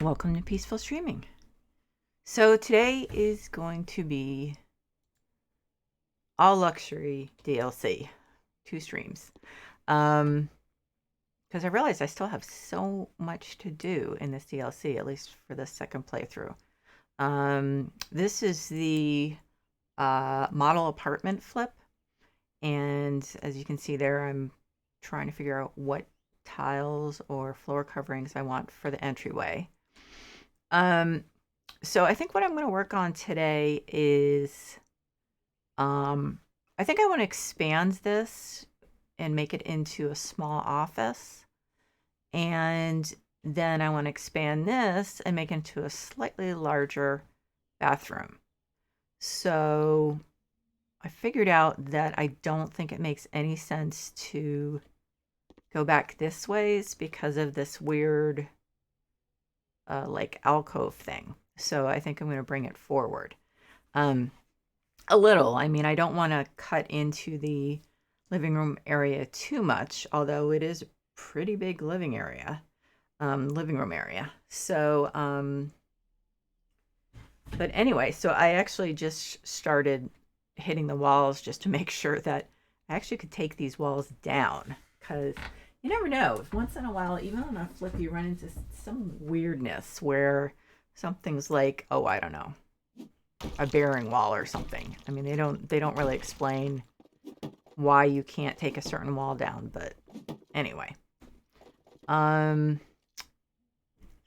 Welcome to Peaceful Streaming. So today is going to be all luxury DLC, 2 streams. Because I realized I still have so much to do in this DLC, at least for the second playthrough. This is the model apartment flip, and as you can see there, I'm trying to figure out what tiles or floor coverings I want for the entryway. Um, so I think what I'm going to work on today is um, I think I want to expand this and make it into a small office. And then I want to expand this and make it into a slightly larger bathroom. So I figured out that I don't think it makes any sense to go back this ways because of this weird like alcove thing. So I think I'm going to bring it forward. Um, a little. I mean, I don't want to cut into the living room area too much, although it is a pretty big living room area. So, but anyway, so I actually just started hitting the walls just to make sure that I actually could take these walls down because you never know. Once in a while, even on a flip, you run into some weirdness where something's like, oh, I don't know, a bearing wall or something. I mean, they don't really explain why you can't take a certain wall down, but anyway. Um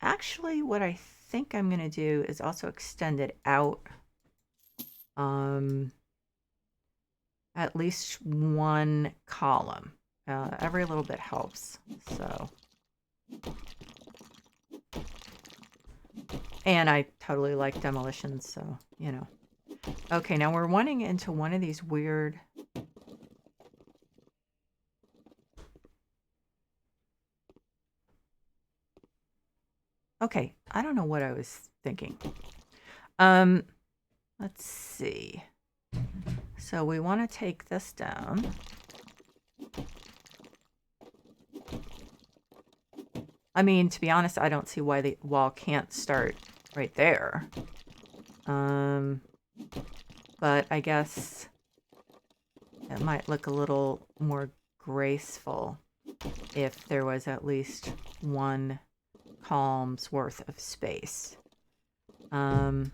Actually what I think I'm going to do is also extend it out um at least one column. Every little bit helps. So, and I totally like demolitions, so, you know. Okay, now we're running into one of these weird Okay, I don't know what I was thinking. Um, let's see. So we want to take this down. I mean, to be honest, I don't see why the wall can't start right there. But I guess it might look a little more graceful if there was at least one column's worth of space. So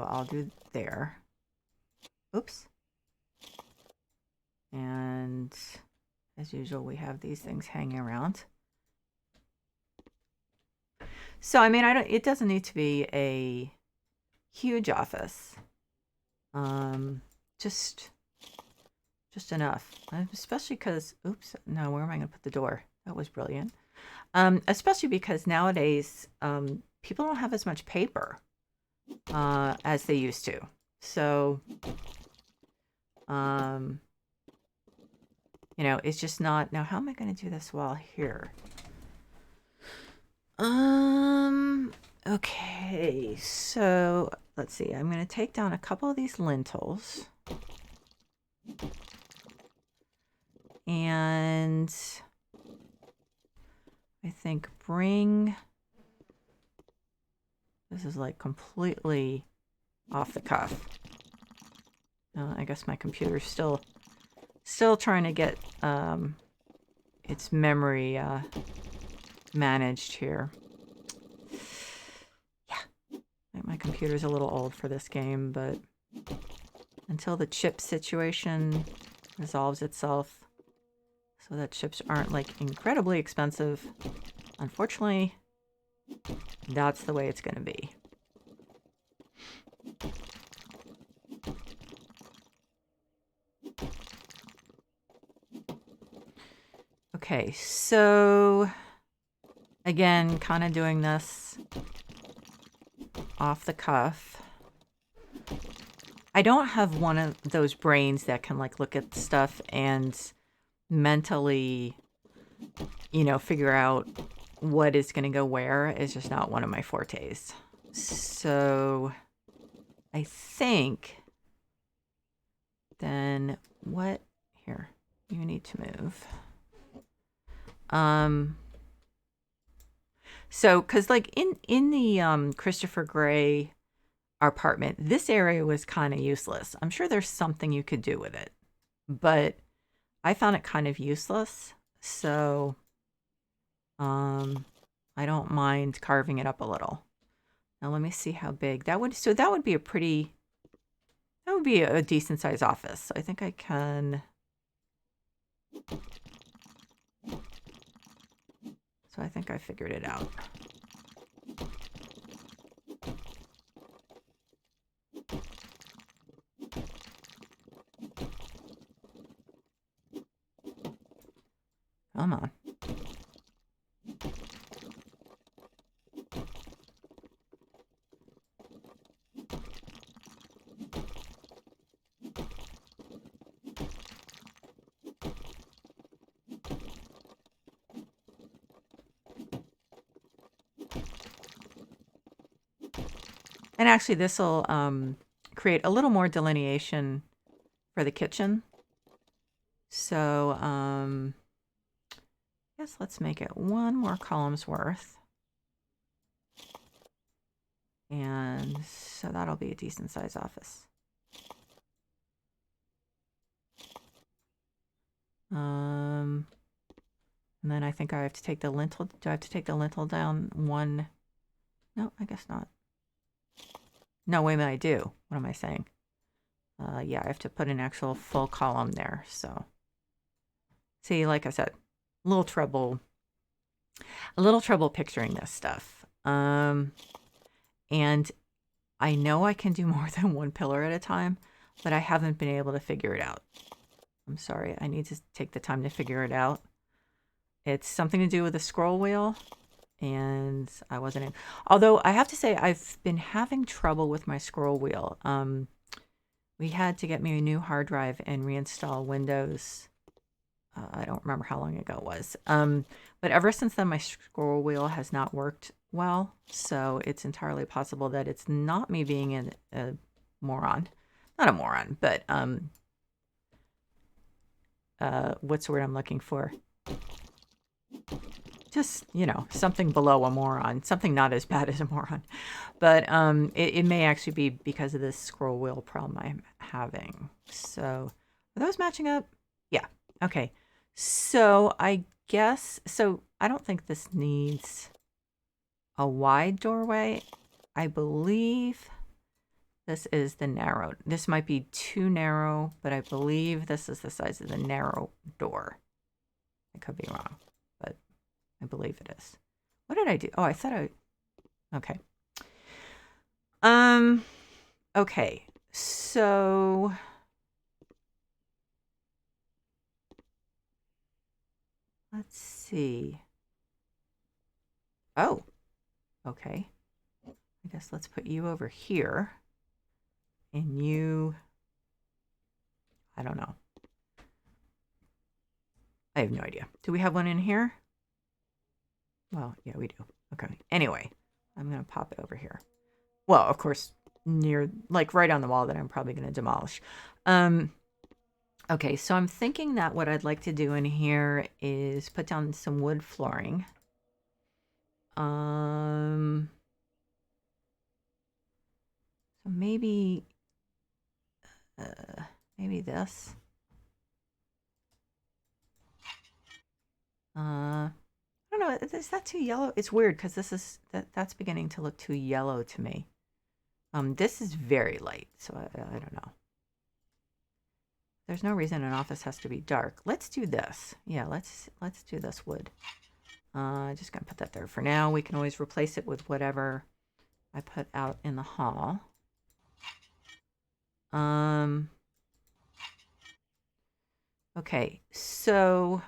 I'll do there. Oops. And as usual, we have these things hanging around. So, I mean, it doesn't need to be a huge office. Just enough. Especially because, oops, no, where am I going to put the door? That was brilliant. Especially because nowadays, people don't have as much paper as they used to. So, you know, it's just not. Now, how am I going to do this wall here? Okay, so let's see. I'm going to take down a couple of these lintels. And I think this is like completely off the cuff. I guess my computer's still trying to get its memory managed here. Yeah, my computer's a little old for this game, but until the chip situation resolves itself so that chips aren't like incredibly expensive, unfortunately, that's the way it's going to be. Okay, so again, kind of doing this off the cuff. I don't have one of those brains that can like look at stuff and mentally, you know, figure out what is going to go where. It's just not one of my fortes. So I think then what here? You need to move. So, because like in the Christopher Gray apartment, this area was kind of useless. I'm sure there's something you could do with it, but I found it kind of useless. So, um, I don't mind carving it up a little. Now let me see how big that would. So that would be a pretty. That would be a decent size office. So I think I can. So I think I figured it out. Come on. And actually, this will create a little more delineation for the kitchen. So, I guess let's make it one more column's worth. And so that'll be a decent size office. And then I think I have to take the lintel. Do I have to take the lintel down one? No, I guess not. No, wait a minute, I do. What am I saying? Yeah, I have to put an actual full column there. So, see, like I said, a little trouble picturing this stuff. And I know I can do more than one pillar at a time, but I haven't been able to figure it out. I'm sorry. I need to take the time to figure it out. It's something to do with the scroll wheel, and I wasn't in. Although I have to say, I've been having trouble with my scroll wheel. We had to get me a new hard drive and reinstall Windows. I don't remember how long ago it was. But ever since then, my scroll wheel has not worked well. So it's entirely possible that it's not me being a moron. Not a moron, but what's the word I'm looking for? Just, something below a moron, something not as bad as a moron. But it may actually be because of this scroll wheel problem I'm having. So are those matching up? Yeah. Okay. So I guess, so I don't think this needs a wide doorway. I believe this is the narrow. This might be too narrow, but I believe this is the size of the narrow door. I could be wrong, but I believe it is. What did I do? Oh, I thought okay. Okay. So let's see. Oh, okay. I guess let's put you over here. And you, I don't know. I have no idea. Do we have one in here? Well, yeah, we do. Okay. Anyway, I'm going to pop it over here. Well, of course, near, like right on the wall that I'm probably going to demolish. Okay, so I'm thinking that what I'd like to do in here is put down some wood flooring. So maybe, maybe this. I don't know. Is that too yellow? It's weird because that's beginning to look too yellow to me. This is very light, so I don't know. There's no reason an office has to be dark. Let's do this. Yeah, let's do this wood. Just gonna put that there for now. We can always replace it with whatever I put out in the hall. Okay, so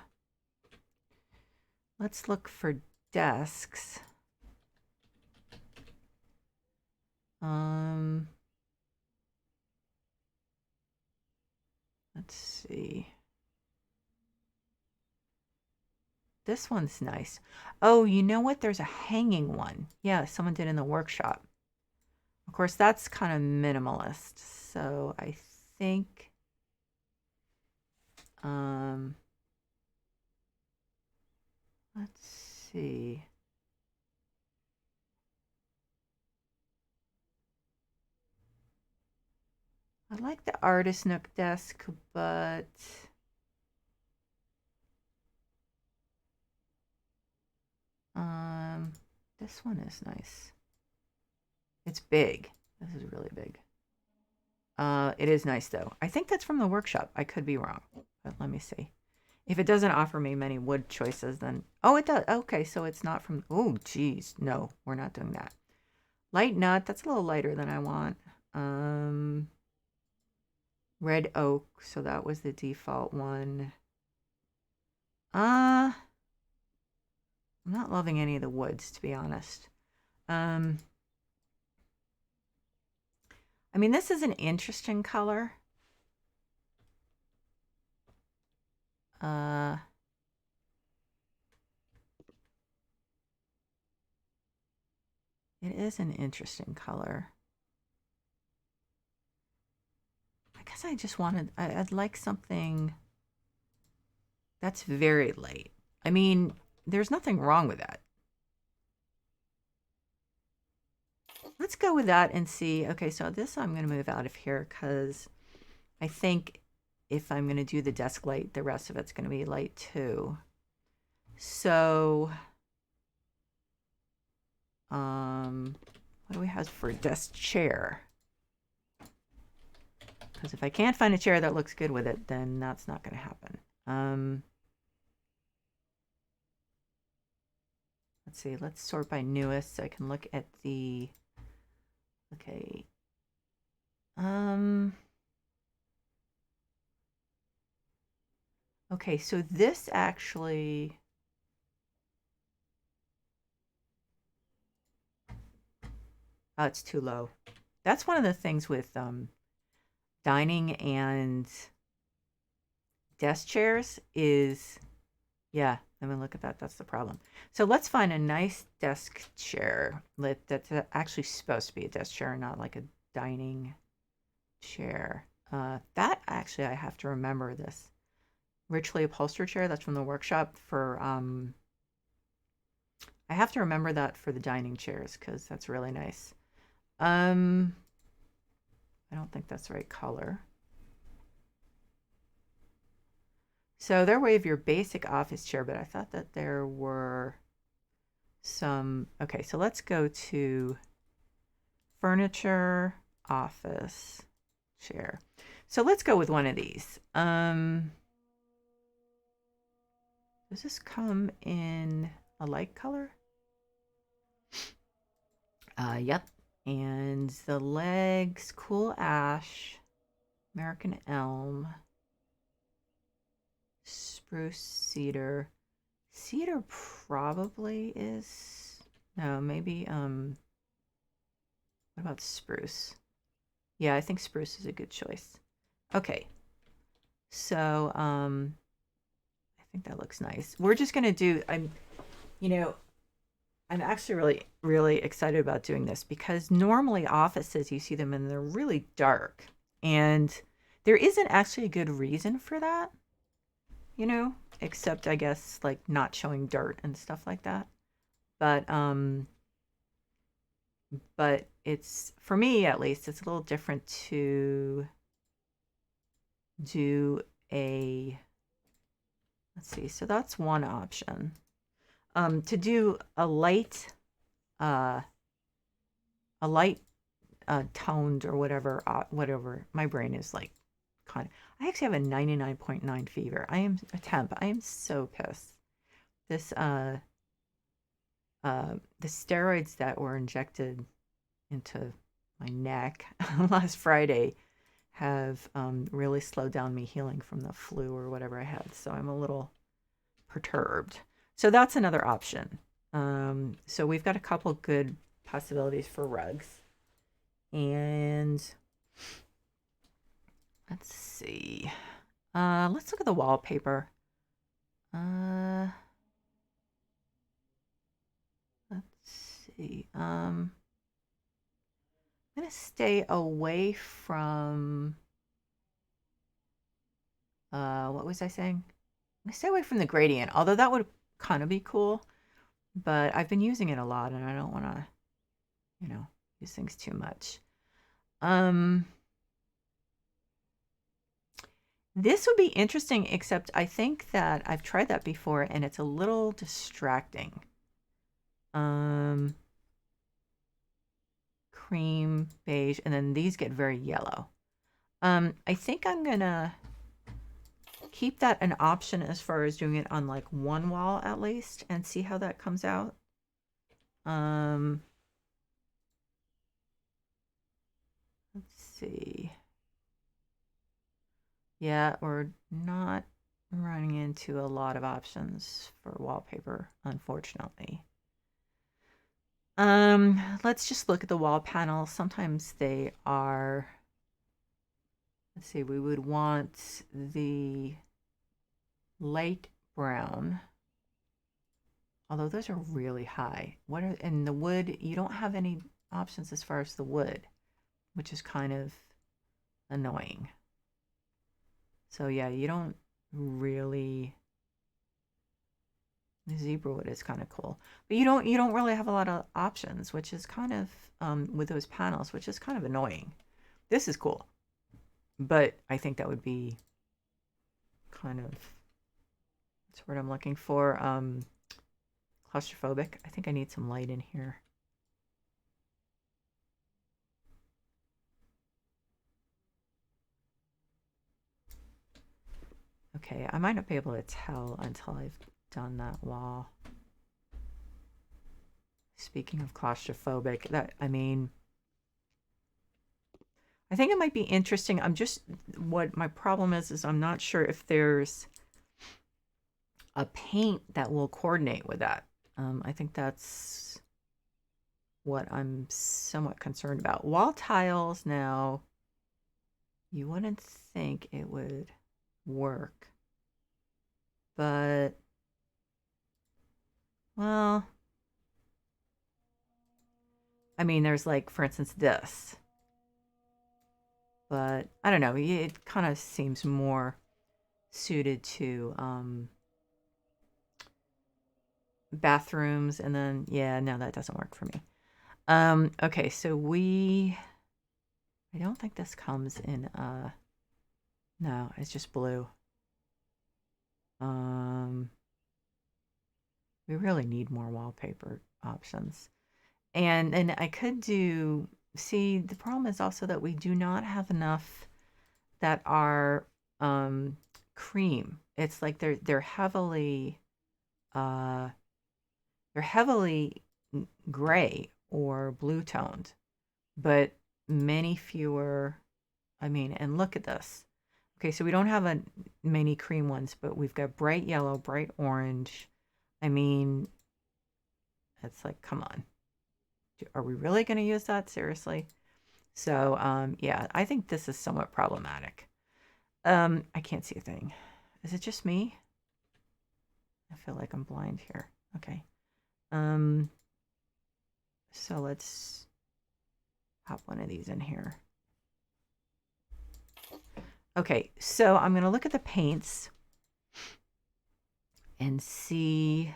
let's look for desks. Let's see. This one's nice. Oh, you know what? There's a hanging one. Yeah, someone did in the workshop. Of course, that's kind of minimalist. So I think, let's see. like the Artist Nook desk, but this one is nice. It's big. This is really big. It is nice though. I think that's from the workshop. I could be wrong, but let me see. If it doesn't offer me many wood choices, then oh, it does. Okay, so it's not from. Oh, geez, no, we're not doing that. Light nut. That's a little lighter than I want. Red oak. So that was the default one. I'm not loving any of the woods, to be honest. I mean, this is an interesting color. It is an interesting color. I guess I just wanted, I'd like something that's very light. I mean, there's nothing wrong with that. Let's go with that and see. Okay, so this I'm going to move out of here because I think if I'm going to do the desk light, the rest of it's going to be light too. So, what do we have for desk chair? Because if I can't find a chair that looks good with it, then that's not going to happen. Let's see. Let's sort by newest so I can look at the. Okay. Okay, so this actually. Oh, it's too low. That's one of the things with dining and desk chairs is, yeah, I mean, look at that. That's the problem. So let's find a nice desk chair that's actually supposed to be a desk chair, not like a dining chair. That actually, I have to remember this. Richly upholstered chair, that's from the workshop for, I have to remember that for the dining chairs because that's really nice. I don't think that's the right color. So they're way of your basic office chair, but I thought that there were some. Okay, so let's go to furniture, office, chair. So let's go with one of these. Does this come in a light color? Yep. And the legs, cool ash, American elm, spruce, cedar. Cedar probably is. No, maybe what about spruce? Yeah, I think spruce is a good choice. Okay. So, I think that looks nice. We're just going to do I'm actually really excited about doing this because normally offices you see them and they're really dark. And there isn't actually a good reason for that, except I guess like not showing dirt and stuff like that. But it's, for me at least, it's a little different to do a, let's see, so that's one option. To do a light toned or whatever. My brain is like kind of, I actually have a 99.9 fever. I am a temp. I am so pissed. This the steroids that were injected into my neck last Friday have really slowed down me healing from the flu or whatever I had. So I'm a little perturbed. So that's another option. So we've got a couple good possibilities for rugs. And let's see. Let's look at the wallpaper. Let's see. I'm gonna stay away from. What was I saying? I'm gonna stay away from the gradient, although that would kind of be cool. But I've been using it a lot, and I don't want to, use things too much. This would be interesting, except I think that I've tried that before and it's a little distracting. Cream, beige, and then these get very yellow. I think I'm gonna keep that an option as far as doing it on like one wall at least and see how that comes out. Let's see. Yeah, we're not running into a lot of options for wallpaper, unfortunately. Let's just look at the wall panels. Sometimes they are, let's see, we would want the light brown, although those are really high. What are, and the wood, you don't have any options as far as the wood, which is kind of annoying. So yeah, you don't really, the zebra wood is kind of cool, but you don't really have a lot of options, which is kind of with those panels, which is kind of annoying. This is cool, but I think that would be kind of, that's what I'm looking for. Claustrophobic. I think I need some light in here. Okay, I might not be able to tell until I've done that wall. Speaking of claustrophobic, that, I mean, I think it might be interesting. I'm just, what my problem is I'm not sure if there's a paint that will coordinate with that. I think that's what I'm somewhat concerned about. Wall tiles now, you wouldn't think it would work, but, well, I mean, there's like, for instance, this. But I don't know, it kind of seems more suited to bathrooms. And then, yeah, no, that doesn't work for me. Okay, so I don't think this comes in, no, it's just blue. We really need more wallpaper options. And I could do, see, the problem is also that we do not have enough that are cream. It's like they're heavily gray or blue toned, but many fewer. I mean, and look at this. Okay, so we don't have many cream ones, but we've got bright yellow, bright orange. I mean, it's like, come on. Are we really going to use that? Seriously? So, yeah, I think this is somewhat problematic. I can't see a thing. Is it just me? I feel like I'm blind here. Okay. So let's pop one of these in here. Okay, so I'm going to look at the paints and see.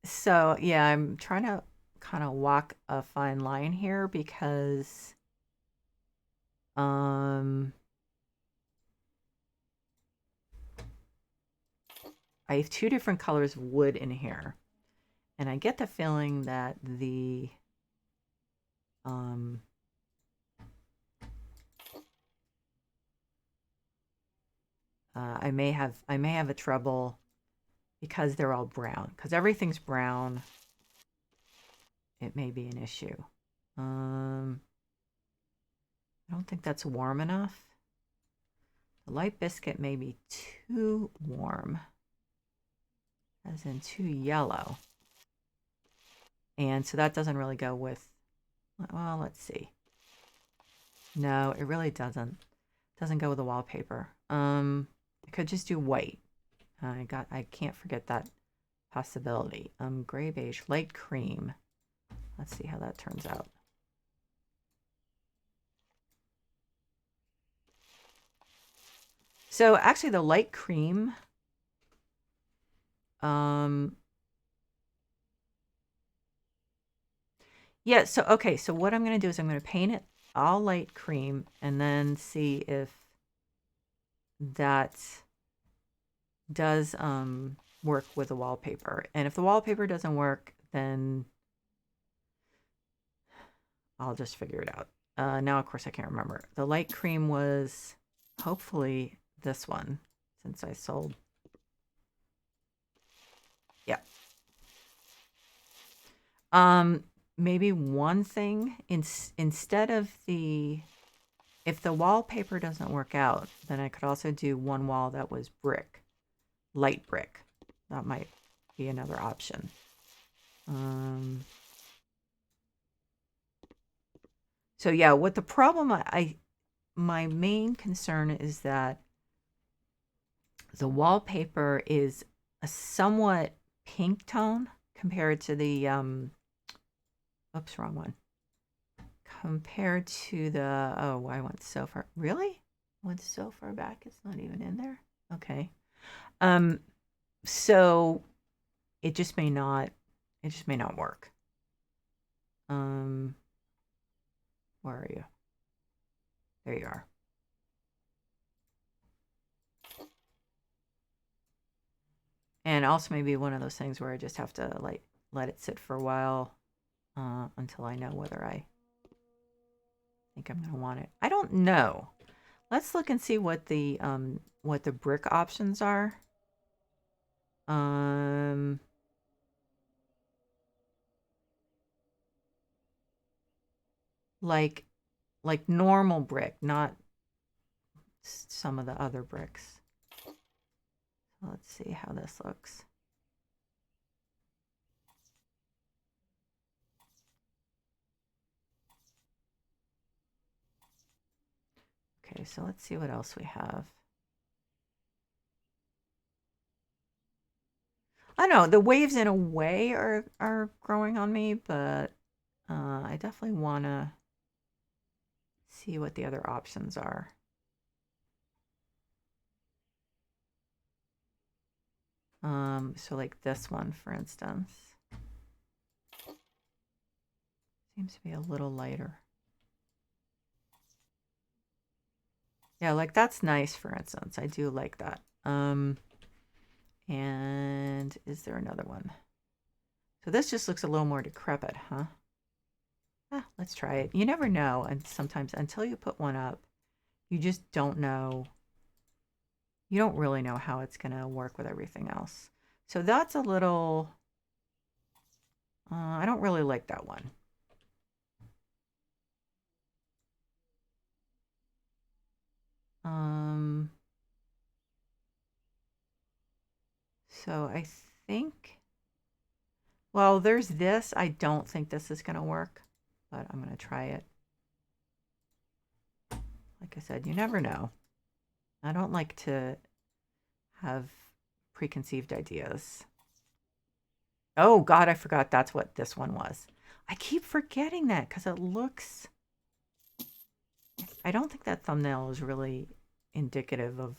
So yeah, I'm trying to kind of walk a fine line here because I have two different colors of wood in here, and I get the feeling that the I may have a trouble because they're all brown, because everything's brown. It may be an issue. I don't think that's warm enough. The light biscuit may be too warm, as in too yellow. And so that doesn't really go with, well, let's see. No, it really doesn't. Doesn't go with the wallpaper. I could just do white. I can't forget that possibility. Gray beige, light cream. Let's see how that turns out. So actually the light cream, Yeah, so okay, so what I'm going to do is I'm going to paint it all light cream and then see if that does work with the wallpaper. And if the wallpaper doesn't work, then I'll just figure it out. Now, of course, I can't remember. The light cream was hopefully this one, since I sold. Yeah. Maybe one thing instead of if the wallpaper doesn't work out, then I could also do one wall that was brick, light brick. That might be another option. So yeah, what the problem my main concern is that the wallpaper is a somewhat pink tone compared to the oops, wrong one. Compared to the I went so far. Really? Went so far back it's not even in there? Okay. So it just may not work. Where are you? There you are. And also maybe one of those things where I just have to like let it sit for a while until I know whether I think I'm gonna want it. I don't know. Let's look and see what the brick options are. Like normal brick, not some of the other bricks. So let's see how this looks. Okay, so let's see what else we have. I know the waves in a way are growing on me, but I definitely want to see what the other options are. So like this one, for instance, seems to be a little lighter. Yeah, like that's nice, for instance. I do like that. And is there another one? So this just looks a little more decrepit, huh? Let's try it. You never know, and sometimes until you put one up, you just don't know. You don't really know how it's going to work with everything else. So that's a little, I don't really like that one. So I think, well, there's this. I don't think this is going to work, but I'm going to try it. Like I said, you never know. I don't like to have preconceived ideas. Oh, God, I forgot that's what this one was. I keep forgetting that because it looks... I don't think that thumbnail is really indicative of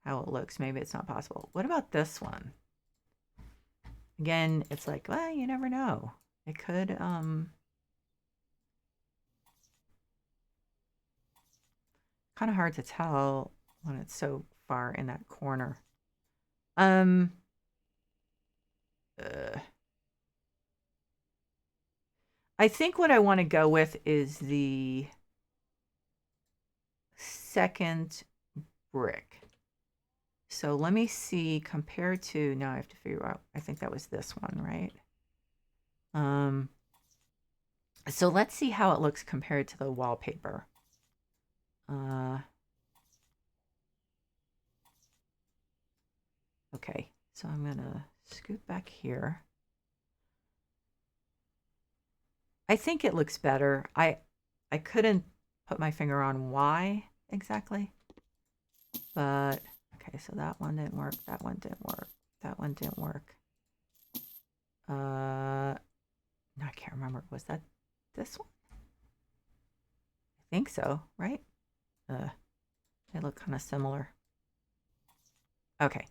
how it looks. Maybe it's not possible. What about this one? Again, it's like, well, you never know. It could, kind of hard to tell when it's so far in that corner. I think what I want to go with is the second brick. So let me see, compared to, now I have to figure out, I think that was this one, right? So let's see how it looks compared to the wallpaper. Okay, so I'm gonna scoot back here. I think it looks better. I couldn't put my finger on why exactly, but okay, so that one didn't work, that one didn't work, that one didn't work. No, I can't remember. Was that this one? I think so, right? They look kind of similar. Okay.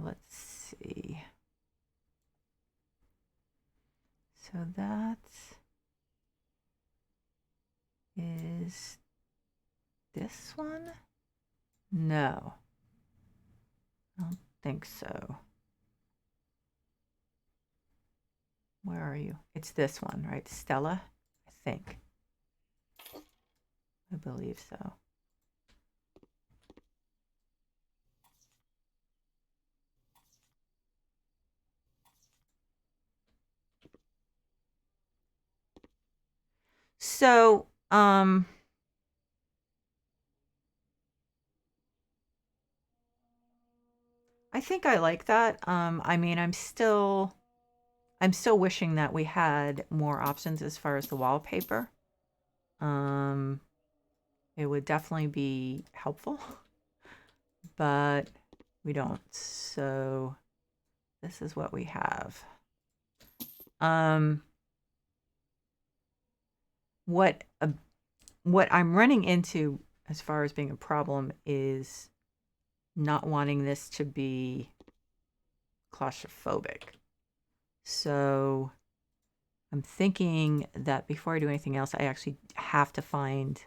Let's see. So that is this one? No, I don't think so. Where are you? It's this one, right? Stella, I think. I believe so. So, I think I like that. I mean, I'm still wishing that we had more options as far as the wallpaper. Um, it would definitely be helpful, but we don't. So this is what we have. Um, what what I'm running into as far as being a problem is not wanting this to be claustrophobic. So I'm thinking that before I do anything else, I actually have to find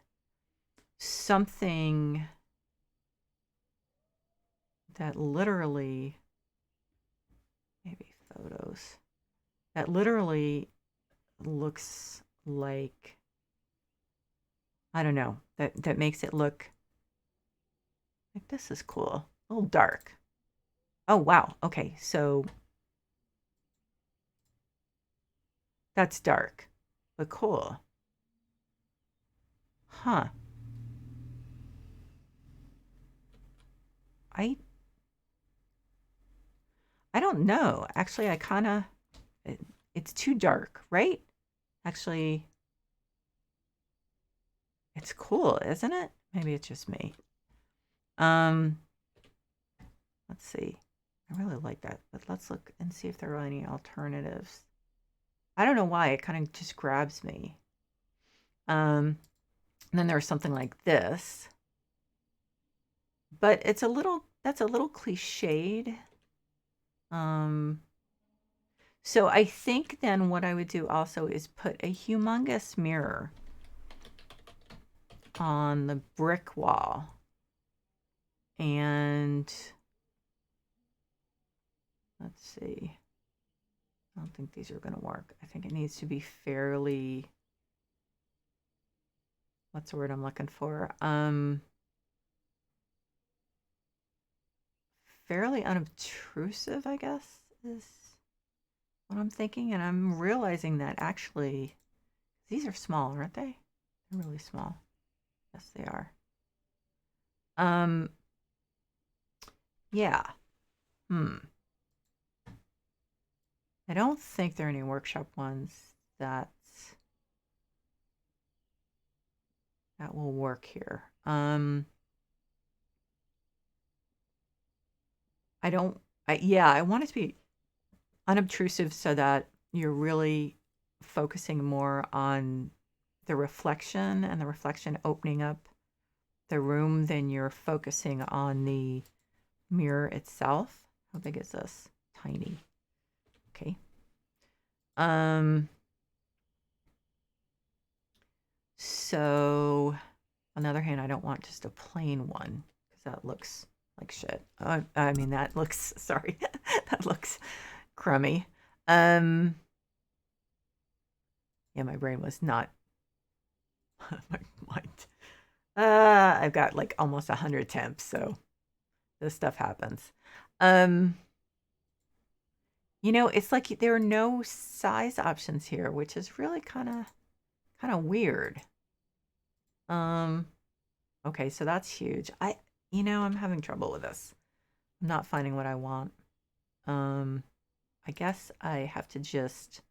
something that literally, maybe photos, that literally looks like, I don't know, that makes it look like this is cool. A little dark. Oh, wow. Okay, so that's dark, but cool. Huh. I I don't know. Actually, I kind of it's too dark, right? Actually, it's cool, isn't it? Maybe it's just me. Um, let's see. I really like that, but let's look and see if there are any alternatives. I don't know why it kind of just grabs me. And then there's something like this, but it's a little that's a little cliched. Um, so I think then what I would do also is put a humongous mirror on the brick wall, and let's see. I don't think these are going to work. I think it needs to be fairly, what's the word I'm looking for? Fairly unobtrusive, I guess, is what I'm thinking. And I'm realizing that actually these are small, aren't they? They're really small. Yes, they are. Um, yeah. Hmm. I don't think there are any workshop ones that that will work here. I don't. Yeah, I want it to be unobtrusive so that you're really focusing more on the reflection and the reflection opening up the room than you're focusing on the mirror itself. How big is this? Tiny. Okay. So on the other hand, I don't want just a plain one because that looks like shit. I mean, that looks, sorry, that looks crummy. Yeah, my brain was not, my mind. I've got like almost 100 temps, so this stuff happens. You know, it's like there are no size options here, which is really kind of weird. Um, okay, so that's huge. I'm having trouble with this. I'm not finding what I want. Um, I guess I have to just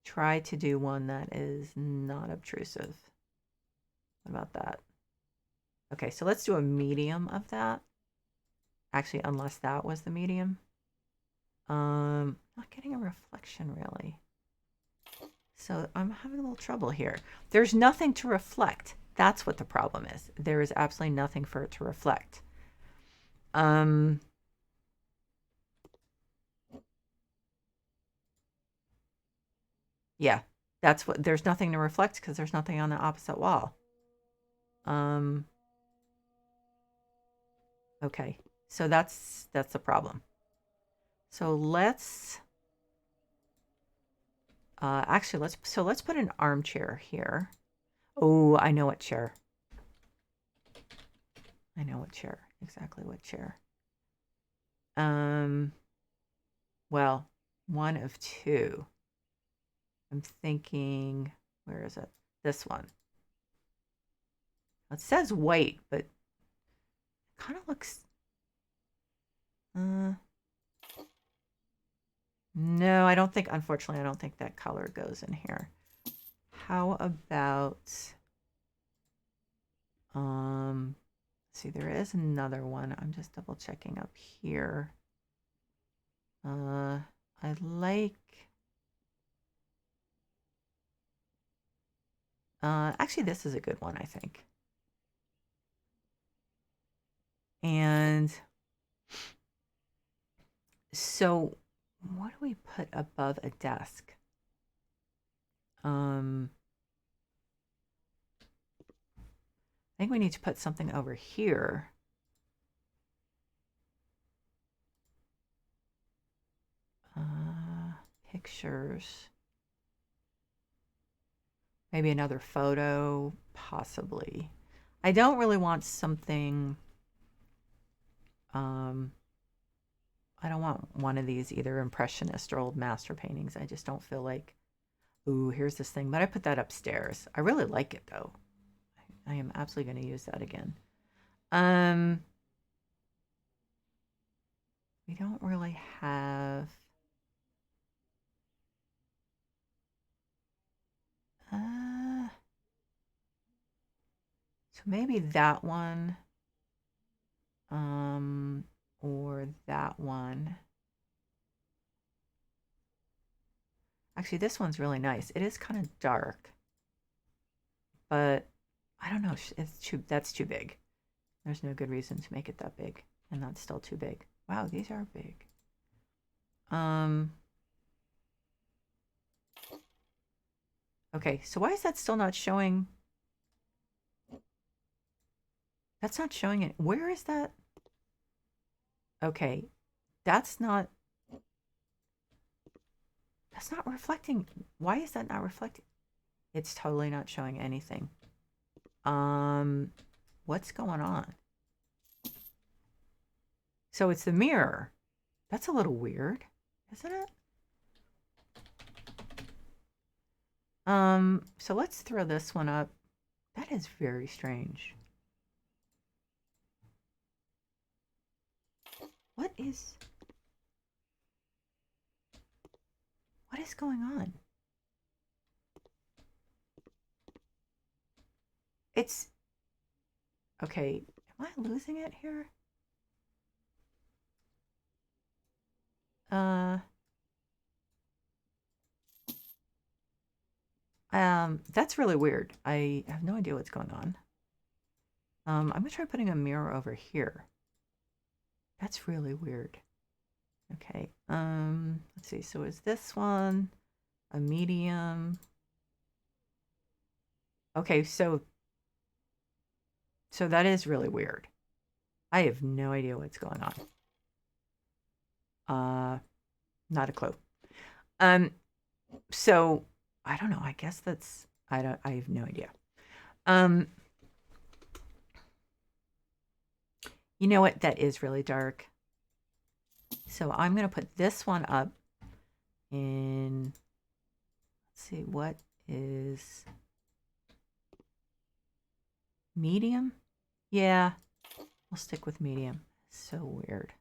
try to do one that is not obtrusive. What about that? Okay, so let's do a medium of that. Actually, unless that was the medium. Not getting a reflection really. So I'm having a little trouble here. There's nothing to reflect. That's what the problem is. There is absolutely nothing for it to reflect. Um, Yeah, that's what, there's nothing to reflect because there's nothing on the opposite wall. Okay, so that's the problem. So let's actually let's put an armchair here. Oh, I know what chair. I know what chair. Exactly what chair. Um, well, one of two. I'm thinking, where is it? This one. It says white, but it kind of looks. Uh, no, I don't think. Unfortunately, I don't think that color goes in here. How about? See, there is another one. I'm just double checking up here. I like. Actually, this is a good one, I think. And so, what do we put above a desk? I think we need to put something over here. Pictures. Maybe another photo, possibly. I don't really want something. I don't want one of these either impressionist or old master paintings. I just don't feel like, ooh, here's this thing. But I put that upstairs. I really like it though. I am absolutely going to use that again. We don't really have. So maybe that one, or that one. Actually, this one's really nice. It is kind of dark, but I don't know. That's too big. There's no good reason to make it that big, and that's still too big. Wow, these are big. Okay, so why is that still not showing? That's not showing it. Where is that? Okay, that's not reflecting. Why is that not reflecting? It's totally not showing anything. What's going on? So it's the mirror. That's a little weird, isn't it? So let's throw this one up. That is very strange. What is going on? It's okay. Am I losing it here? That's really weird. I have no idea what's going on. I'm gonna try putting a mirror over here. That's really weird. Okay. Let's see. So is this one a medium? Okay, so that is really weird. I have no idea what's going on. Not a clue. So I don't know. I guess that's I have no idea. You know what? That is really dark. So I'm gonna put this one up in, let's see, what is medium? Yeah, we'll stick with medium. So weird.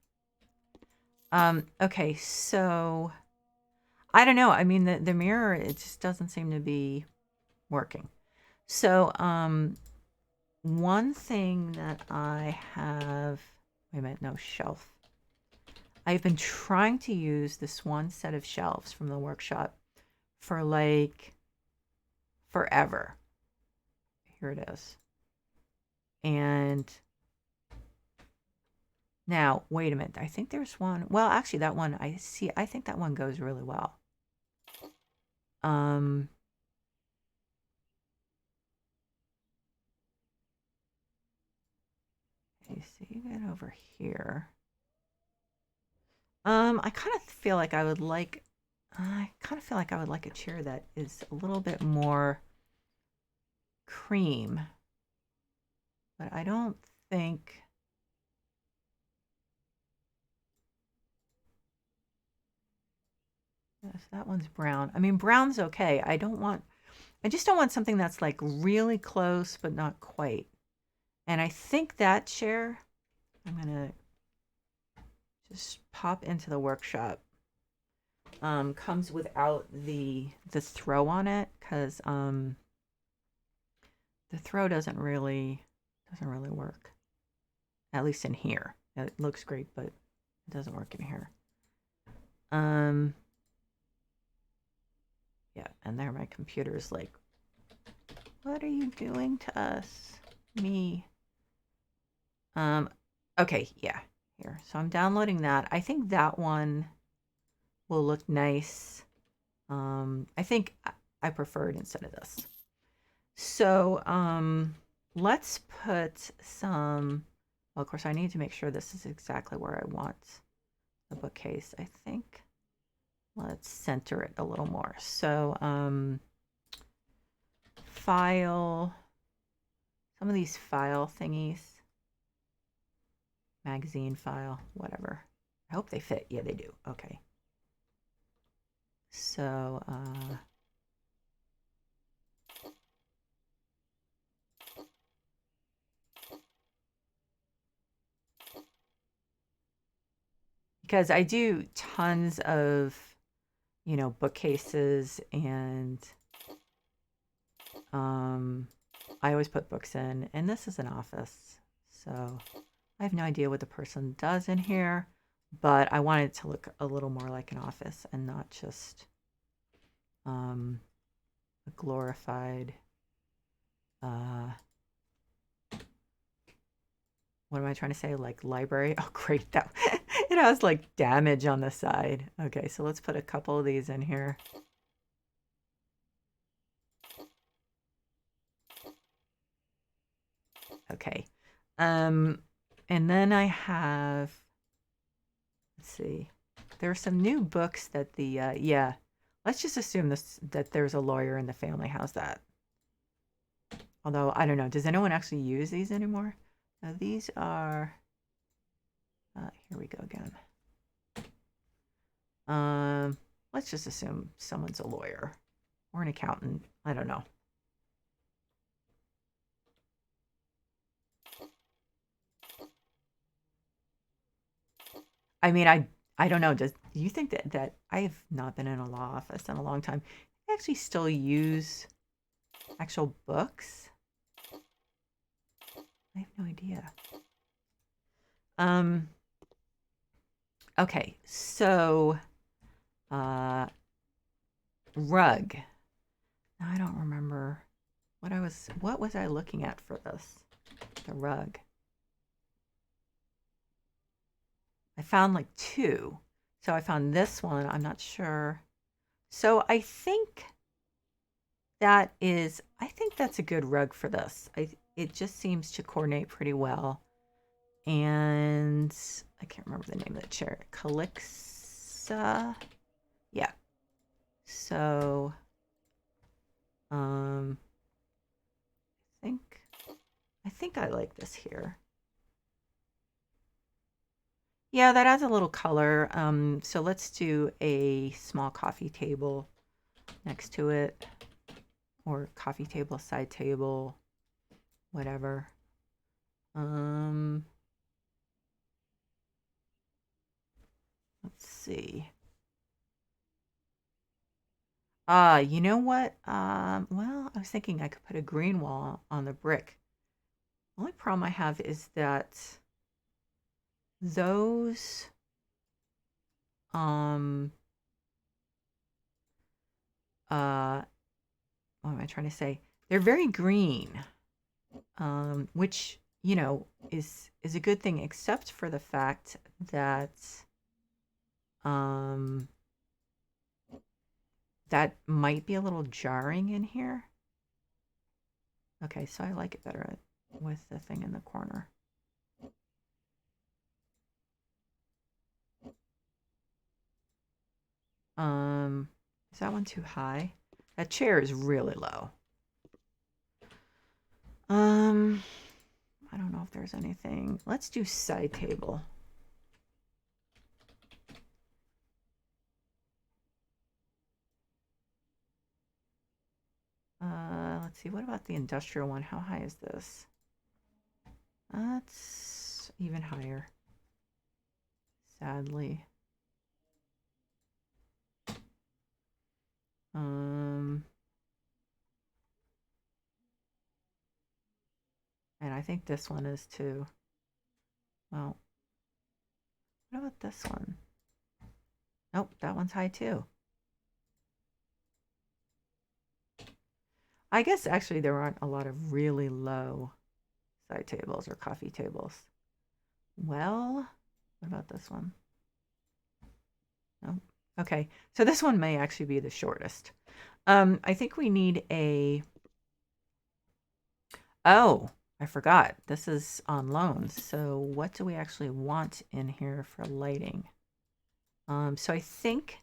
Okay, so I don't know. I mean, the mirror, it just doesn't seem to be working. So, one thing that I have, wait a minute, no, shelf. I've been trying to use this one set of shelves from the workshop for like forever. Here it is. And now, wait a minute. I think there's one. Well, actually, that one I see. I think that one goes really well. you see it over here. I kind of feel like I would like a chair that is a little bit more cream, but I don't think. Yes, that one's brown. I mean, brown's okay. I just don't want something that's like really close, but not quite. And I think that chair, I'm gonna just pop into the workshop. Comes without the throw on it, because the throw doesn't really work. At least in here. It looks great, but it doesn't work in here. Yeah, and there my computer's like, what are you doing to us? Me. Okay, yeah, here. So I'm downloading that. I think that one will look nice. I think I prefer it instead of this. So, let's put some, well, of course I need to make sure this is exactly where I want the bookcase, I think. Let's center it a little more. So, file, some of these file thingies, magazine file, whatever. I hope they fit. Yeah, they do. Okay. So, because I do tons of, bookcases, and I always put books in, and this is an office, so I have no idea what the person does in here, but I want it to look a little more like an office and not just a glorified, what am I trying to say? Like library? Oh, great. That it has like damage on the side. Okay, so let's put a couple of these in here. Okay. And then I have, let's see, there are some new books that yeah, let's just assume that there's a lawyer in the family. How's that? Although, I don't know, does anyone actually use these anymore? Now, these are, here we go again. Let's just assume someone's a lawyer or an accountant. I don't know. I mean, I don't know. Do you think that I have not been in a law office in a long time? I actually still use actual books. I have no idea. Okay, so rug. Now I don't remember what was I looking at for this? The rug. I found like two. So I found this one. I'm not sure. So I think that's a good rug for this. It just seems to coordinate pretty well. And I can't remember the name of the chair. Calixa. Yeah. So I think I like this here. Yeah, that adds a little color. So let's do a small coffee table next to it, or coffee table, side table, whatever. Let's see. You know what? Well, I was thinking I could put a green wall on the brick. The only problem I have is that those, what am I trying to say? They're very green, which, is a good thing, except for the fact that, that might be a little jarring in here. Okay, so I like it better with the thing in the corner. Is that one too high? That chair is really low. I don't know if there's anything. Let's do side table. Let's see. What about the industrial one? How high is this? That's even higher. Sadly. And I think this one is too. Well, what about this one? Nope, that one's high too. I guess actually there aren't a lot of really low side tables or coffee tables. Well, what about this one? No. Okay, so this one may actually be the shortest. I think we need a. Oh, I forgot. This is on loans. So what do we actually want in here for lighting? So I think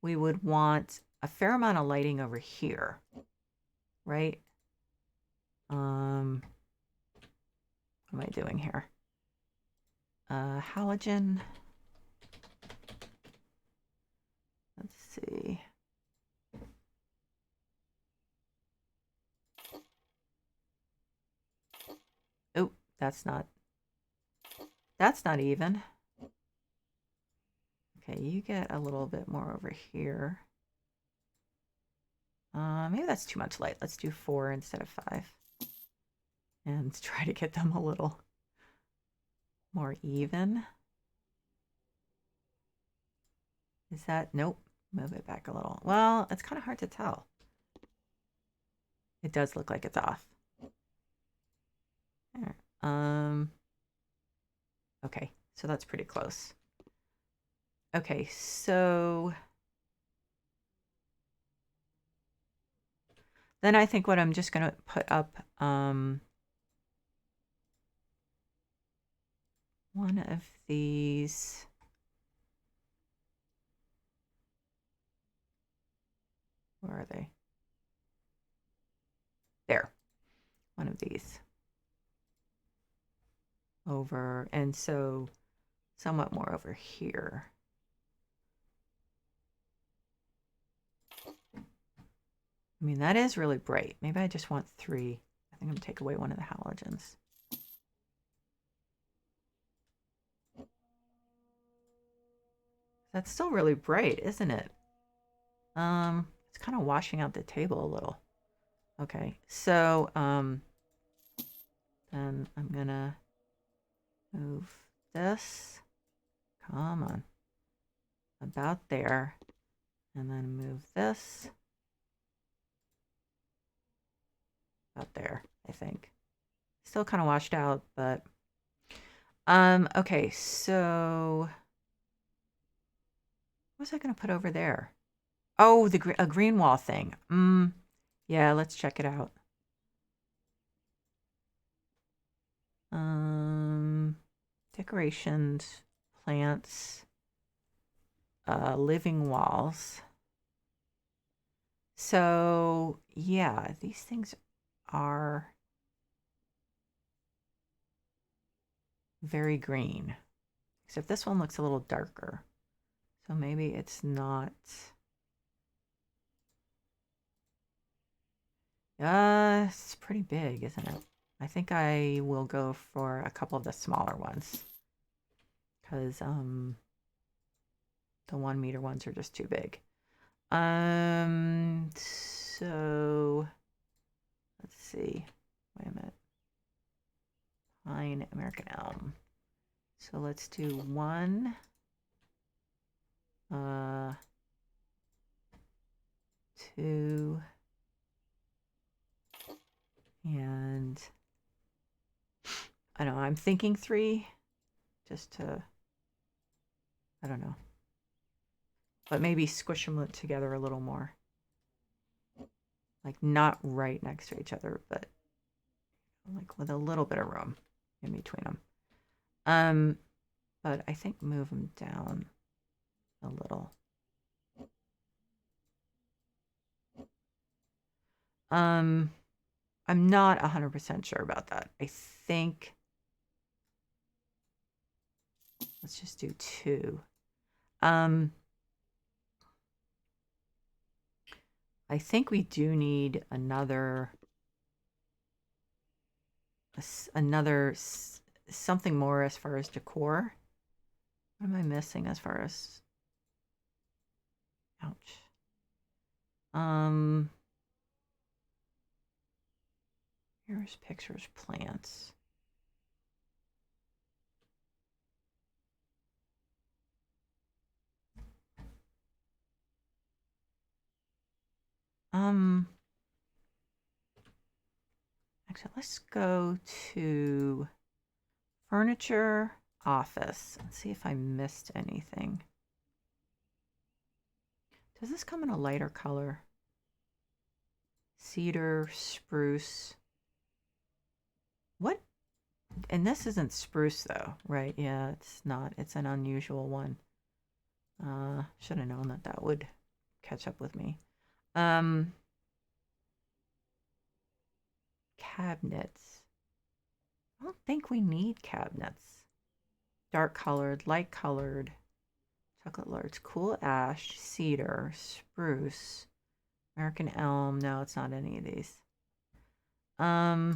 we would want a fair amount of lighting over here, right? What am I doing here? Halogen. Let's see. Oh, that's not even. Okay, you get a little bit more over here. Maybe that's too much light. Let's do 4 instead of 5. And try to get them a little more even. Is that, nope, move it back a little. Well, it's kind of hard to tell. It does look like it's off. There. Okay, so that's pretty close. Okay, so then I think what I'm just going to put up one of these. Where are they? There. One of these. Over, and so somewhat more over here. I mean, that is really bright. Maybe I just want 3. I think I'm going to take away one of the halogens. That's still really bright, isn't it? It's kind of washing out the table a little. Okay, so then I'm gonna move this. Come on. About there. And then move this. About there, I think. Still kind of washed out, but okay, so what was I gonna put over there? Oh, a green wall thing. Yeah, let's check it out. Decorations, plants, living walls. So yeah, these things are very green, except this one looks a little darker. So maybe it's not. It's pretty big, isn't it? I think I will go for a couple of the smaller ones because the 1 meter ones are just too big. So let's see. Wait a minute. Pine, American elm. So let's do 1. 2. And I don't know, I'm thinking 3 just to, I don't know. But maybe squish them together a little more. like not right next to each other, but like with a little bit of room in between them. But I think move them down a little. I'm not 100% sure about that. I think let's just do 2. I think we do need another something more as far as decor. What am I missing as far as? Ouch. Here's pictures, plants. Actually, let's go to furniture, office. Let's see if I missed anything. Does this come in a lighter color? Cedar, spruce. What? And this isn't spruce though, right? Yeah, it's not. It's an unusual one. Should have known that that would catch up with me. Cabinets. I don't think we need cabinets. Dark colored, light colored, chocolate large, cool ash, cedar, spruce, American elm. No, it's not any of these. I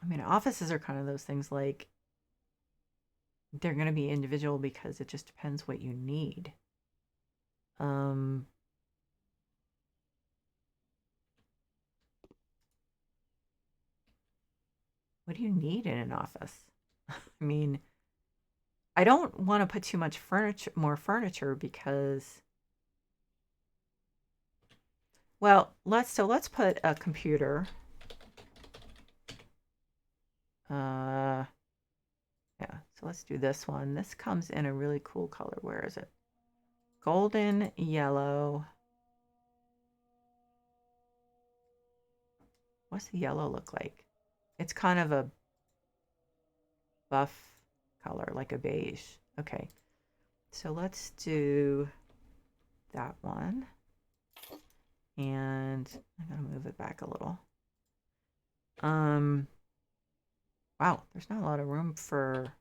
mean, offices are kind of those things like they're going to be individual because it just depends what you need. What do you need in an office? I mean, I don't want to put too much more furniture because, well, let's put a computer. Yeah, so let's do this one. This comes in a really cool color. Where is it? Golden yellow. What's the yellow look like? It's kind of a buff color, like a beige. Okay, so let's do that one. And I'm gonna move it back a little. Wow, there's not a lot of room for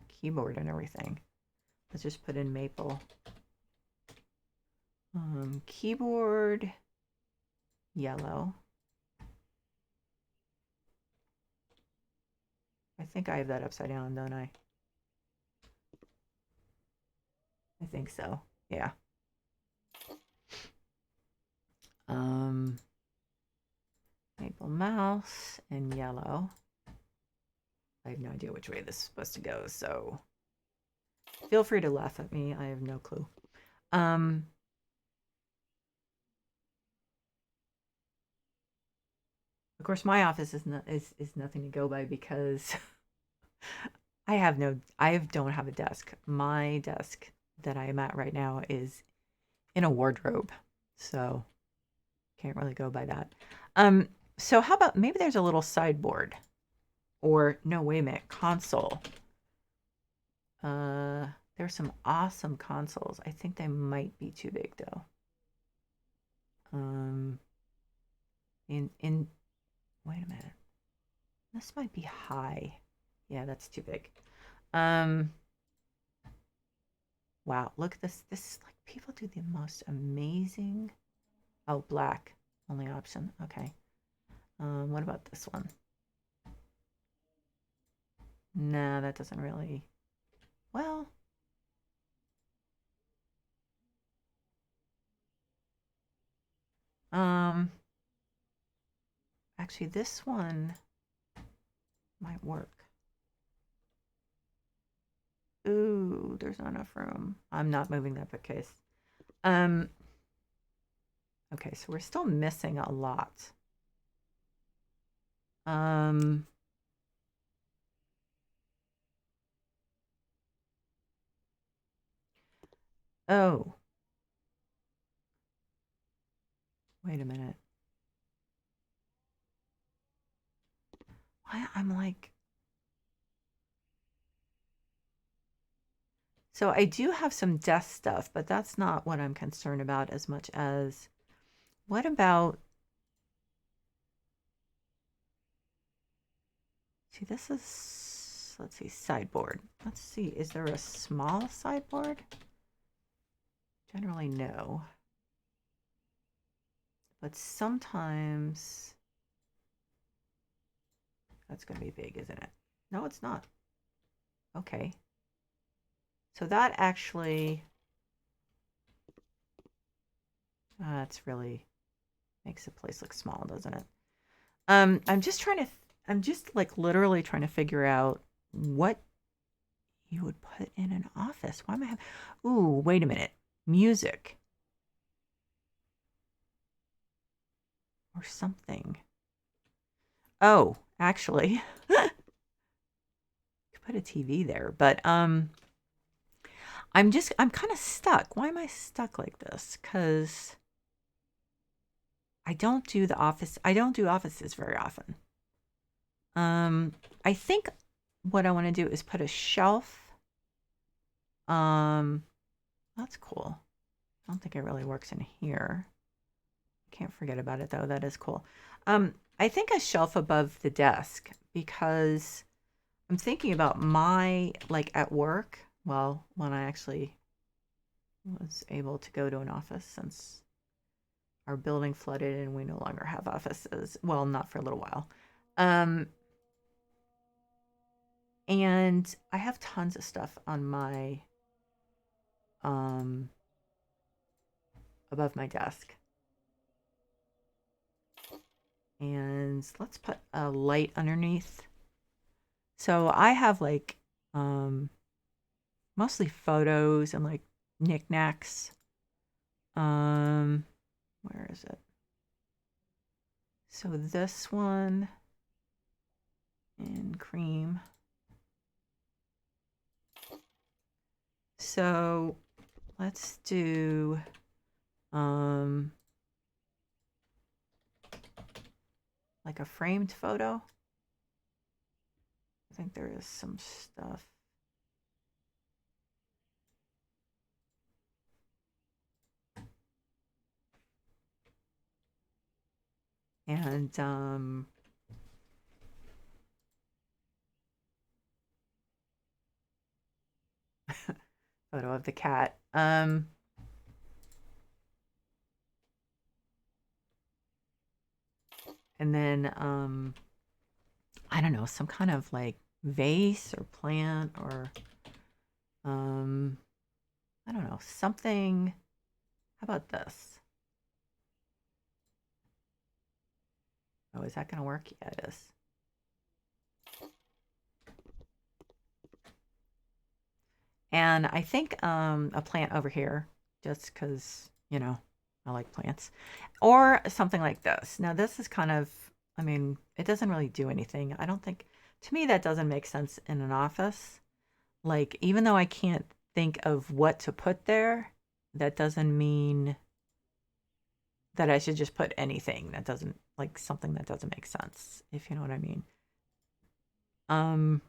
keyboard and everything. Let's just put in maple. Keyboard, yellow. I think I have that upside down, don't I? I think so, yeah. Maple mouse and yellow. I have no idea which way this is supposed to go, so feel free to laugh at me. I have no clue. Of course, my office is nothing to go by because I don't have a desk. My desk that I am at right now is in a wardrobe, so can't really go by that. So how about maybe there's a little sideboard, or no, wait a minute, console. There's some awesome consoles. I think they might be too big though. Wait a minute. This might be high. Yeah, that's too big. Wow, look at this. This is like people do the most amazing. Oh, black. Only option. Okay. What about this one? Nah, that doesn't really. Well. Actually, this one might work. Ooh, there's not enough room. I'm not moving that bookcase. Okay, so we're still missing a lot. I, Oh, wait a minute. Why I'm like, so I do have some desk stuff, but that's not what I'm concerned about as much as what about, see, this is, let's see, sideboard. Let's see, is there a small sideboard? Generally, no. But sometimes that's going to be big, isn't it? No, it's not. Okay. So that actually, that's really makes the place look small, doesn't it? I'm just trying to, I'm just like literally trying to figure out what you would put in an office. Why am I having, ooh, wait a minute. Music or something. Oh, actually, could put a TV there, but I'm kind of stuck. Why am I stuck like this? Because I don't do the office. I don't do offices very often. I think what I want to do is put a shelf. Um, that's cool. I don't think it really works in here. Can't forget about it though. That is cool. I think a shelf above the desk because I'm thinking about my like at work. Well, when I actually was able to go to an office since our building flooded and we no longer have offices. Well, not for a little while. Um, and I have tons of stuff on my um above my desk. And let's put a light underneath. So I have like um mostly photos and like knickknacks. Um where is it? So this one in cream. So let's do um like a framed photo. I think there is some stuff. And photo of the cat. And then I don't know, some kind of like vase or plant or um I don't know, something. How about this? Oh, is that going to work? Yeah, it is. And I think a plant over here, just because, you know, I like plants. Or something like this. Now, this is kind of, I mean, it doesn't really do anything. I don't think, to me, that doesn't make sense in an office. Like, even though I can't think of what to put there, that doesn't mean that I should just put anything that doesn't, like something that doesn't make sense, if you know what I mean. Um,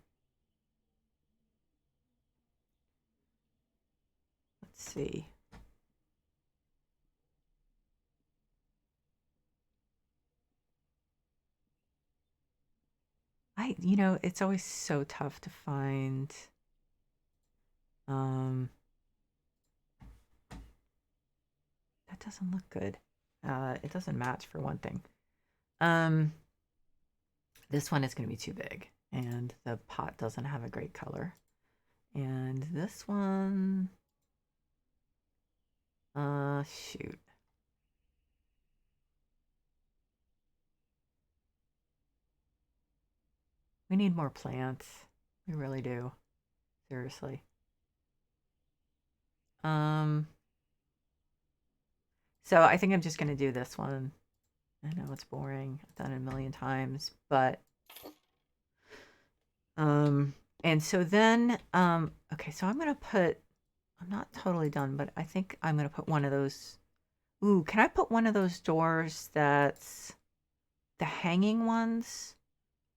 let's see. You know, it's always so tough to find. Um, that doesn't look good. It doesn't match for one thing. Um, this one is going to be too big, and the pot doesn't have a great color. And this one, shoot. We need more plants. We really do. Seriously. Um, so I think I'm just going to do this one. I know it's boring. I've done it a million times, but um and so then okay, so I'm going to put I'm not totally done, but I think I'm going to put one of those. Ooh, can I put one of those doors that's the hanging ones?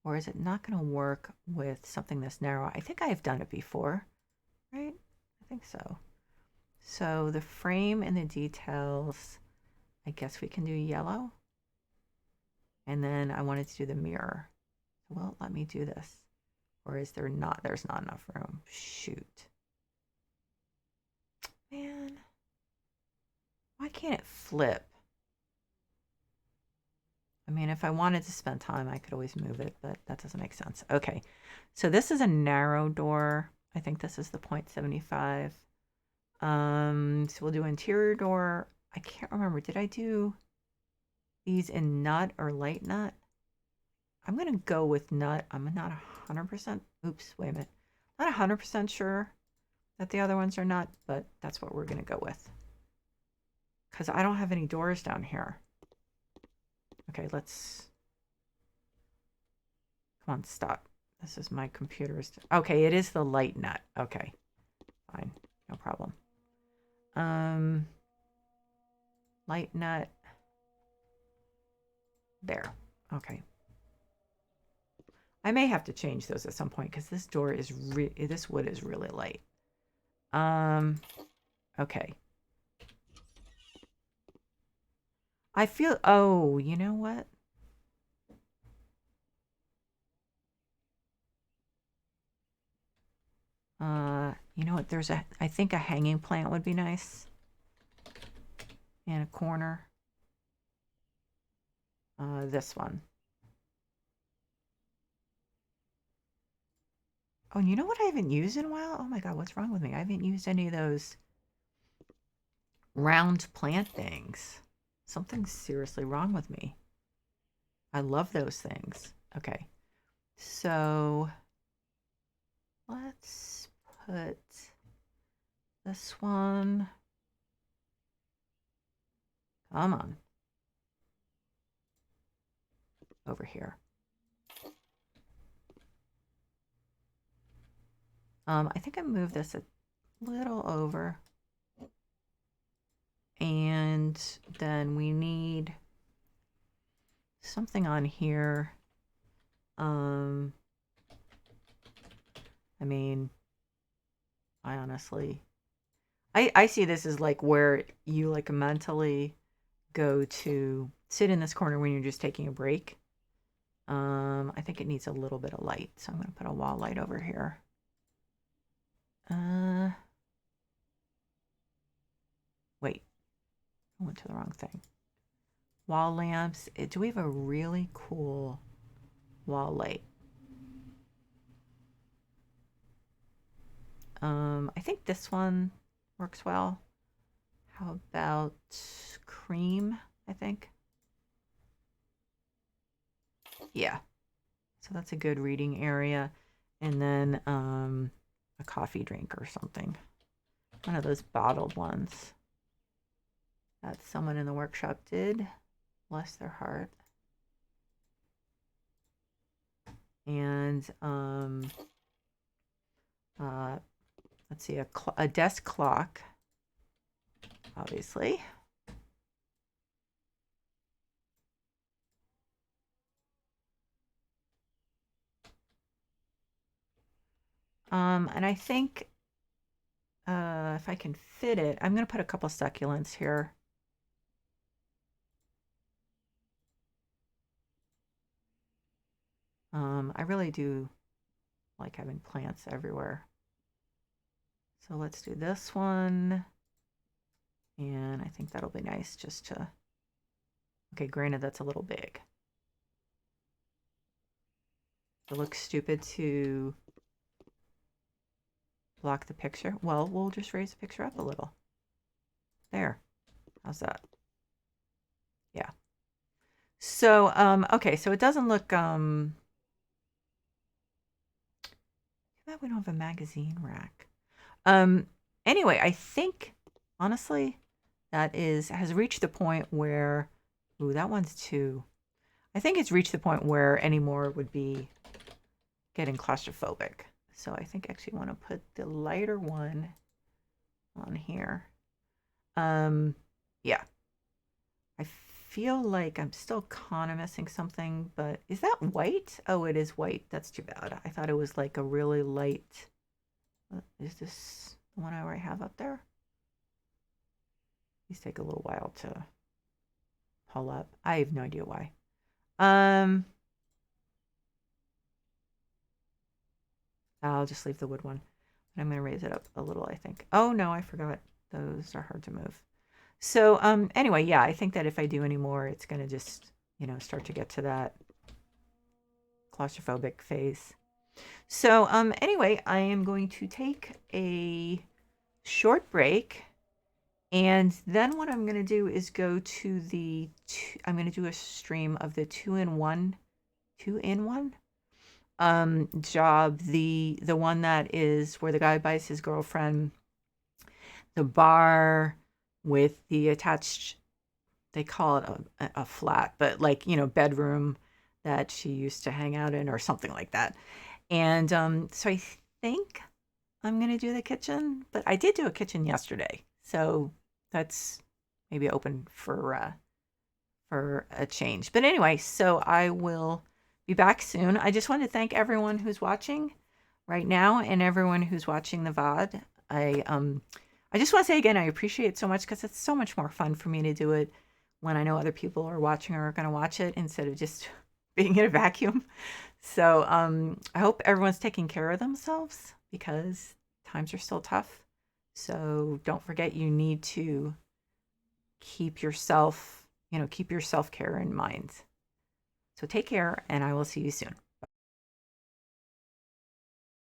Or is it not going to work with something this narrow? I think I have done it before, right? I think so. So the frame and the details, I guess we can do yellow. And then I wanted to do the mirror. Well, let me do this. Or is there not? There's not enough room. Shoot. Man. Why can't it flip? I mean, if I wanted to spend time, I could always move it, but that doesn't make sense. Okay. So this is a narrow door. I think this is the 0.75. So we'll do interior door. I can't remember. Did I do these in nut or light nut? I'm going to go with nut. I'm not 100%. Oops, wait a minute. Not 100% sure that the other ones are nut, but that's what we're going to go with. Because I don't have any doors down here. Okay, let's... Come on, stop. This is my computer's... Okay, it is the light nut. Okay, fine. No problem. Light nut. There. Okay. I may have to change those at some point because this door is this wood is really light. Okay. I feel, oh, you know what? You know what? There's I think a hanging plant would be nice. In a corner. This one. Oh, and you know what I haven't used in a while? Oh my God, what's wrong with me? I haven't used any of those round plant things. Something's seriously wrong with me. I love those things. Okay. So let's put this one. Come on. Over here. I think I moved this a little over. And then we need something on here. I mean, I honestly, I see this as like where you like mentally go to sit in this corner when you're just taking a break. I think it needs a little bit of light, so I'm going to put a wall light over here. Wait, I went to the wrong thing. Wall lamps. Do we have a really cool wall light? I think this one works well. How about cream, I think? Yeah. So that's a good reading area. And then a coffee drink or something. One of those bottled ones that someone in the workshop did. Bless their heart. And let's see, a desk clock, obviously. And I think if I can fit it, I'm going to put a couple succulents here. I really do like having plants everywhere. So let's do this one. And I think that'll be nice just to... Okay, granted, that's a little big. It looks stupid to block the picture. Well, we'll just raise the picture up a little. There. How's that? Yeah. So, okay, so it doesn't look, too bad we don't have a magazine rack. Anyway, I think, honestly, that has reached the point where, ooh, that one's too, I think it's reached the point where any more would be getting claustrophobic. So I think I actually want to put the lighter one on here. Yeah. I feel like I'm still kind of missing something, but is that white? Oh, it is white. That's too bad. I thought it was like a really light. Is this the one I already have up there? These take a little while to pull up. I have no idea why. I'll just leave the wood one. I'm going to raise it up a little, I think. Oh, no, I forgot. Those are hard to move. So anyway, yeah, I think that if I do any more, it's going to just, start to get to that claustrophobic phase. So anyway, I am going to take a short break. And then what I'm going to do is go to I'm going to do a stream of the two-in-one job, the one that is where the guy buys his girlfriend the bar with the attached, they call it a flat, but like, bedroom that she used to hang out in or something like that. And so I think I'm going to do the kitchen, but I did do a kitchen yesterday. So that's maybe open for a change. But anyway, so I will be back soon. I just want to thank everyone who's watching right now and everyone who's watching the VOD. I just want to say again, I appreciate it so much because it's so much more fun for me to do it when I know other people are watching or are going to watch it instead of just being in a vacuum. So I hope everyone's taking care of themselves because times are still tough. So don't forget you need to keep your self-care in mind. So take care and I will see you soon.